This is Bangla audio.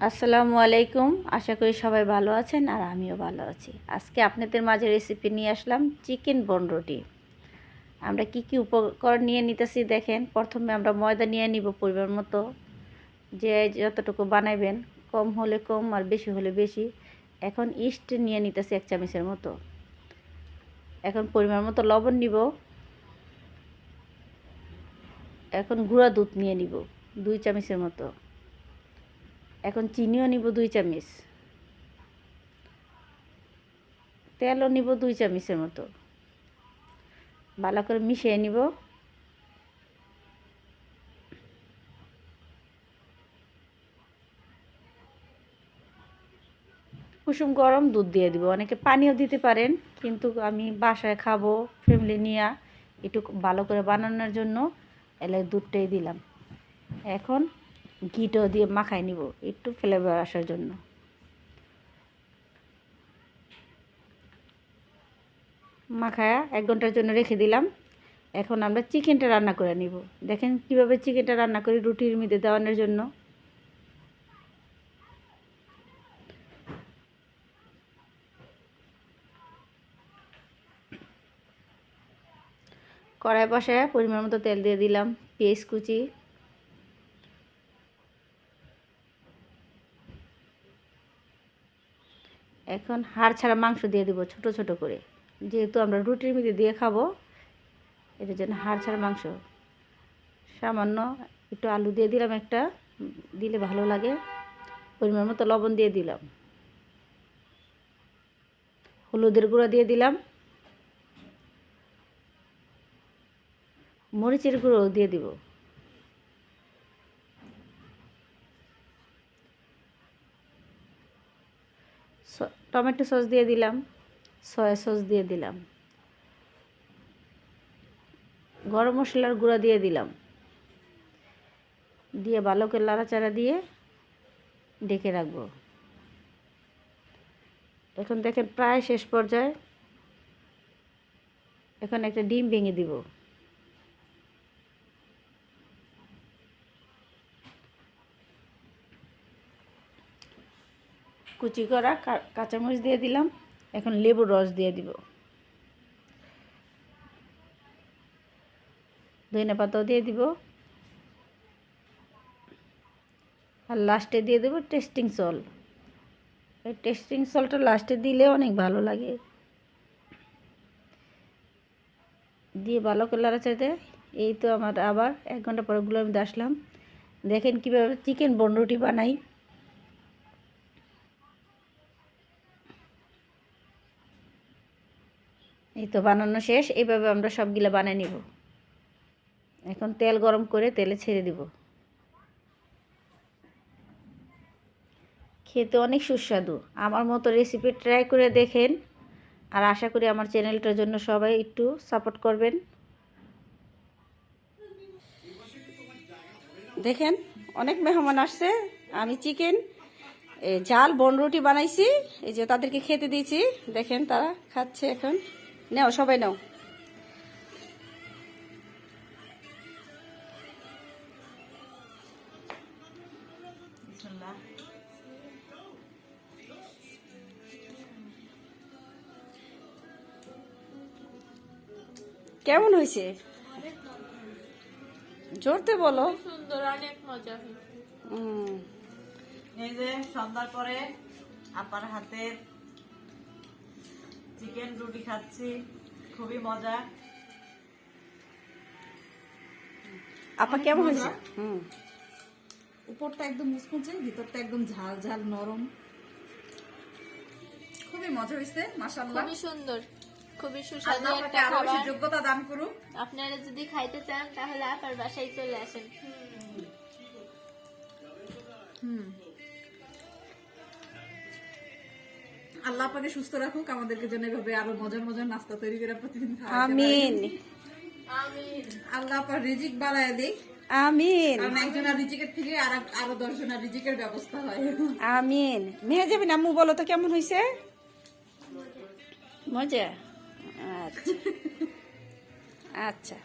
আসসালামু আলাইকুম। আশা করি সবাই ভালো আছেন আর আমিও ভালো আছি। আজকে আপনাদের মাঝে রেসিপি নিয়ে আসলাম চিকেন বনরুটি। আমরা কি কি উপকরণ নিয়ে নিতেছি দেখেন। প্রথমে আমরা ময়দা নিয়ে নিব পরিমাণ মতো, যে যতটুকু বানাইবেন, কম হলে কম আর বেশি হলে বেশি। এখন ইস্ট নিয়ে নিতেছি 1 চামচের মতো। এখন পরিমাণ মতো লবণ নিব। এখন গুঁড়া দুধ নিয়ে নিব 2 চামচের মতো। এখন চিনিও নিব 2 চামচ, তেলও নিব 2 চামচের মতো। ভালো করে মিশিয়ে নিব। কুসুম গরম দুধ দিয়ে দিব। অনেকে পানিও দিতে পারেন, কিন্তু আমি বাসায় খাবো ফ্যামিলি নিয়ে, একটু ভালো করে বানানোর জন্য এলে দুধটাই দিলাম। এখন ঘিটাও দিয়ে মাখাই নিব একটু ফ্লেভার আসার জন্য। মাখায়া 1 ঘন্টার জন্য রেখে দিলাম। এখন আমরা চিকেনটা রান্না করে নিব। দেখেন কিভাবে চিকেনটা রান্না করি রুটির মধ্যে দেওয়ানোর জন্য। কড়াই বসায় পরিমাণ মতো তেল দিয়ে দিলাম, পেঁয়াজ কুচি, এখন হাড় ছাড়া মাংস দিয়ে দেবো ছোট ছোট করে, যেহেতু আমরা রুটির মধ্যে দিয়ে খাবো এটার জন্য হাড় ছাড়া মাংস। সামান্য একটু আলু দিয়ে দিলাম, একটা দিলে ভালো লাগে। পরিমাণ মতো লবণ দিয়ে দিলাম, হলুদের গুঁড়া দিয়ে দিলাম, মরিচের গুঁড়োও দিয়ে দিব। টমেটো সস দিয়ে দিলাম, সয়া সস দিয়ে দিলাম, গরম মশলার গুঁড়া দিয়ে দিলাম। দিয়ে ভালো করে নাড়াচাড়া দিয়ে ঢেকে রাখবো। এখন দেখেন প্রায় শেষ পর্যায়ে। এখন একটা ডিম ভেঙে দিব। কুচি করা কাঁচামরিচ দিয়ে দিলাম। এখন লেবুর রস দিয়ে দিব। ধনিয়া পাতাও দিয়ে দিব। আর লাস্টে দিয়ে দেবো টেস্টিং সল্ট। এই টেস্টিং সল্টটা লাস্টে দিলে অনেক ভালো লাগে। দিয়ে ভালো করে নাড়াচাড়া। এই তো আমার আবার 1 ঘন্টা পরে আমি আসলাম। দেখেন কীভাবে চিকেন বনরুটি বানাই। এই তো বানানো শেষ। এইভাবে আমরা সবগুলো বানিয়ে নিব। এখন তেল গরম করে তেলে ছেড়ে দিব। খেতে অনেক সুস্বাদু। আমার মতো রেসিপি ট্রাই করে দেখেন। আর আশা করি আমার চ্যানেলটার জন্য সবাই একটু সাপোর্ট করবেন। দেখেন অনেক মেহমান আসছে। আমি চিকেন ঝাল বনরুটি বানাইছি, এই যে তাদেরকে খেতে দিয়েছি। দেখেন তারা খাচ্ছে। এখন নাও সবাই নাও। কেমন হয়েছে? জোরতে বলো। সুন্দর, অনেক মজা হয়েছে। এই যে সন্ধ্যার পরে আপার হাতের চিকেন রুটি খাচ্ছি, খুবই মজা। আপা কেমন হয়েছে? উপরটা একদম মুচমুচে, ভিতরটা একদম ঝাল ঝাল নরম, খুবই মজা হয়েছে। মাশাআল্লাহ, খুবই সুন্দর, খুবই সুস্বাদু আল্লাহ একটা আপনাকে আরো বেশি খাবার। যোগ্যতা দান করুক। আপনারা যদি খাইতে চান তাহলে আপার বাসায় চলে আসেন। আল্লাহ আপনাকে সুস্থ রাখুক, আমাদেরকে যেন এভাবে আরো মজার মজার নাস্তা তৈরি করে প্রতিদিন খাওয়াতে পারে। আমিন আমিন। আল্লাহ আপনার রিজিক বাড়ায় দিক, আমিন কারণ একজনের রিজিকের থেকে আরো 10 জনের রিজিকের ব্যবস্থা হয়। আমিন। মেহে যাবেন আম্মু, বলো তো কেমন হয়েছে? মজা। আচ্ছা আচ্ছা।